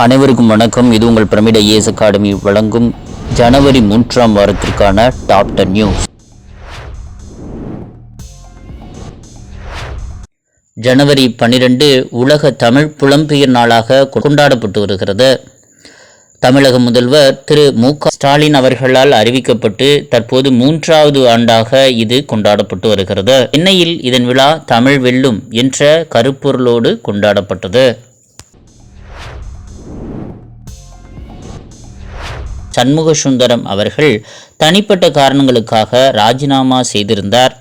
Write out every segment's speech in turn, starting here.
அனைவருக்கும் வணக்கம். இது உங்கள் பிரமிட் ஐஏஎஸ் அகாடமி வழங்கும் ஜனவரி 3ஆம் வாரத்திற்கான டாப் 10 நியூஸ். ஜனவரி 12 உலக தமிழ் புலம்பெயர் நாளாக கொண்டாடப்பட்டு வருகிறது. தமிழக முதல்வர் திரு மு.க.ஸ்டாலின் அவர்களால் அறிவிக்கப்பட்டு தற்போது 3வது ஆண்டாக இது கொண்டாடப்பட்டு வருகிறது. சென்னையில் இதன் விழா தமிழ் வெல்லும் என்ற கருப்பொருளோடு கொண்டாடப்பட்டது. சண்முக சுந்தரம் அவர்கள் தனிப்பட்ட காரணங்களுக்காக ராஜினாமா செய்திருந்தார்.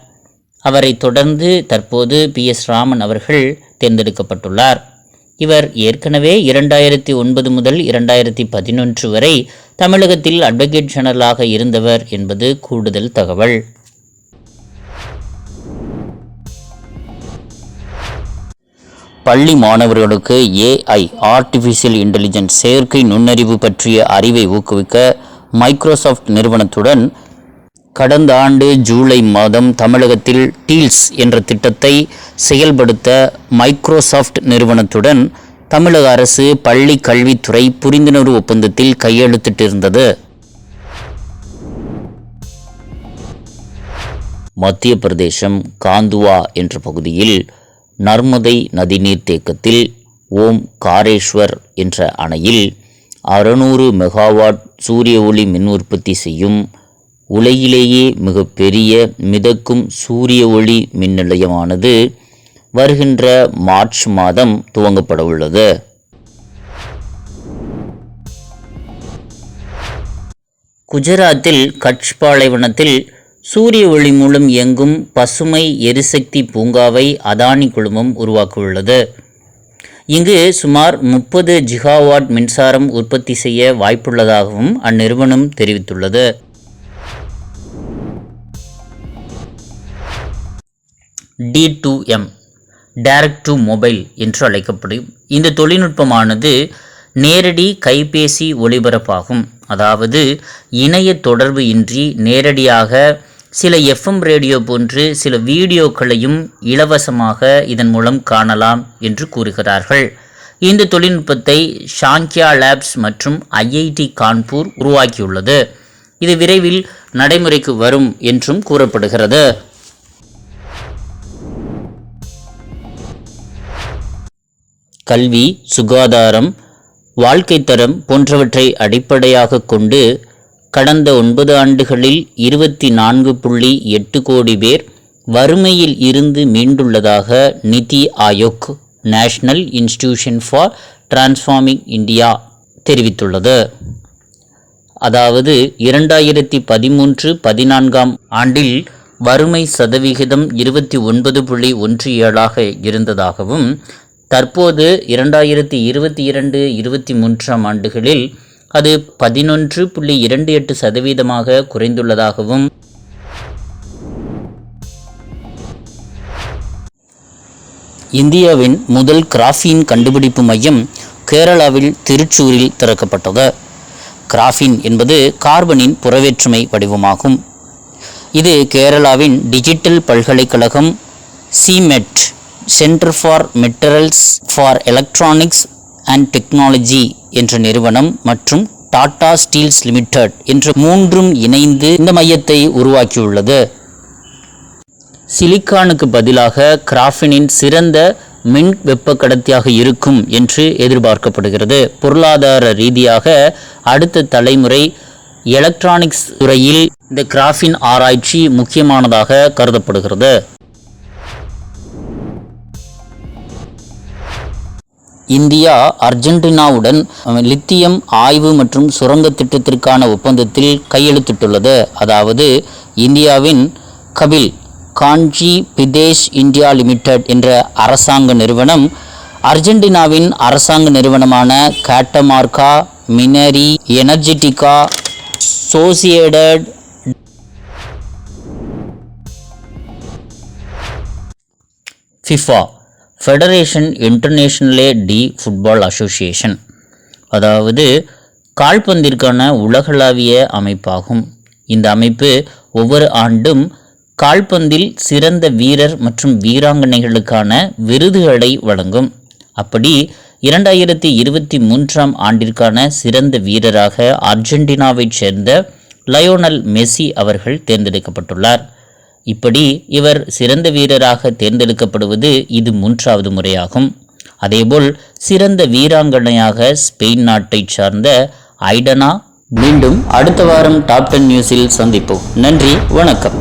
அவரை தொடர்ந்து தற்போது பி.எஸ். ராமன் அவர்கள் தேர்ந்தெடுக்கப்பட்டுள்ளார். இவர் ஏற்கனவே 2009 முதல் 2011 வரை தமிழகத்தில் அட்வொகேட் ஜெனரலாக இருந்தவர் என்பது கூடுதல் தகவல். பள்ளி மாணவர்களுக்கு AI ஆர்டிஃபிஷியல் இன்டெலிஜென்ஸ் செயற்கை நுண்ணறிவு பற்றிய அறிவை ஊக்குவிக்க மைக்ரோசாஃப்ட் நிறுவனத்துடன் கடந்த ஆண்டு ஜூலை மாதம் தமிழகத்தில் டீல்ஸ் என்ற திட்டத்தை செயல்படுத்த மைக்ரோசாஃப்ட் நிறுவனத்துடன் தமிழக அரசு பள்ளி கல்வித்துறை புரிந்துணர்வு ஒப்பந்தத்தில் கையெழுத்திட்டிருந்தது. மத்திய பிரதேசம் காந்துவா என்ற பகுதியில் நர்மதை நதிநீர் தேக்கத்தில் ஓம் காரேஸ்வர் என்ற அணையில் 600 மெகாவாட் சூரிய ஒளி மின் உற்பத்தி செய்யும் உலகிலேயே மிகப்பெரிய மிதக்கும் சூரிய ஒளி மின் நிலையமானது வருகின்ற மார்ச் மாதம் துவங்கப்பட உள்ளது. குஜராத்தில் கட்ச் பாலைவனத்தில் சூரிய ஒளி மூலம் இயங்கும் பசுமை எரிசக்தி பூங்காவை அதானி குழுமம் உருவாக்கியுள்ளது. இங்கு சுமார் 30 ஜிகாவாட் மின்சாரம் உற்பத்தி செய்ய வாய்ப்புள்ளதாகவும் அந்நிறுவனம் தெரிவித்துள்ளது. D2M டைரக்ட் டு மொபைல் என்று அழைக்கப்படும் இந்த தொழில்நுட்பமானது நேரடி கைபேசி ஒளிபரப்பாகும். அதாவது இணைய தொடர்பு இன்றி நேரடியாக சில FM ரேடியோ போன்று சில வீடியோக்களையும் இலவசமாக இதன் மூலம் காணலாம் என்று கூறுகிறார்கள். இந்த தொழில்நுட்பத்தை ஷாங்கியா லேப்ஸ் மற்றும் IIT கான்பூர் உருவாக்கியுள்ளது. இது விரைவில் நடைமுறைக்கு வரும் என்றும் கூறப்படுகிறது. கல்வி, சுகாதாரம், வாழ்க்கை தரம் போன்றவற்றை அடிப்படையாக கொண்டு கடந்த 9 ஆண்டுகளில் 24.8 கோடி பேர் வறுமையில் இருந்து மீண்டுள்ளதாக நிதி Aayog national institution for transforming India தெரிவித்துள்ளது. அதாவது 2013-14 ஆண்டில் வறுமை சதவிகிதம் 29.17ஆக இருந்ததாகவும் தற்போது 2022-23 ஆண்டுகளில் அது 11.28% குறைந்துள்ளதாகவும் இந்தியாவின் முதல் கிராஃபீன் கண்டுபிடிப்பு மையம் கேரளாவில் திருச்சூரில் திறக்கப்பட்டது. கிராஃபீன் என்பது கார்பனின் புறவேற்றுமை வடிவமாகும். இது கேரளாவின் டிஜிட்டல் பல்கலைக்கழகம் CMET centre for materials for electronics and technology என்ற நிறுவனம் மற்றும் டாடா ஸ்டீல்ஸ் லிமிடெட் என்ற மூன்றும் இணைந்து இந்த மையத்தை உருவாக்கியுள்ளது. சிலிக்கானுக்கு பதிலாக கிராஃபீனின் சிறந்த மின் வெப்ப கடத்தியாக இருக்கும் என்று எதிர்பார்க்கப்படுகிறது. பொருளாதார ரீதியாக அடுத்த தலைமுறை எலக்ட்ரானிக்ஸ் துறையில் இந்த கிராஃபீன் ஆராய்ச்சி முக்கியமானதாக கருதப்படுகிறது. இந்தியா அர்ஜென்டினாவுடன் லித்தியம் ஆய்வு மற்றும் சுரங்க திட்டத்திற்கான ஒப்பந்தத்தில் கையெழுத்திட்டுள்ளது. அதாவது இந்தியாவின் கபில் காஞ்சி பிதேஷ் இந்தியா லிமிடெட் என்ற அரசாங்க நிறுவனம் அர்ஜென்டினாவின் அரசாங்க நிறுவனமான கேட்டமார்கா மினரி எனர்ஜெட்டிகா சோசியேட்டட் FIFA Federation Internationale de Football Association, அதாவது கால்பந்திற்கான உலகளாவிய அமைப்பாகும். இந்த அமைப்பு ஒவ்வொரு ஆண்டும் கால்பந்தில் சிறந்த வீரர் மற்றும் வீராங்கனைகளுக்கான விருதுகளை வழங்கும். அப்படி 2023ஆம் ஆண்டிற்கான சிறந்த வீரராக அர்ஜென்டினாவைச் சேர்ந்த லயோனல் மெஸ்ஸி அவர்கள் தேர்ந்தெடுக்கப்பட்டுள்ளார். இப்படி இவர் சிறந்த வீரராக தேர்ந்தெடுக்கப்படுவது இது 3வது முறையாகும். அதேபோல் சிறந்த வீராங்கனையாக ஸ்பெயின் நாட்டைச் சார்ந்த ஐடனா. மீண்டும் அடுத்த வாரம் டாப் 10 நியூஸில் சந்திப்போம். நன்றி, வணக்கம்.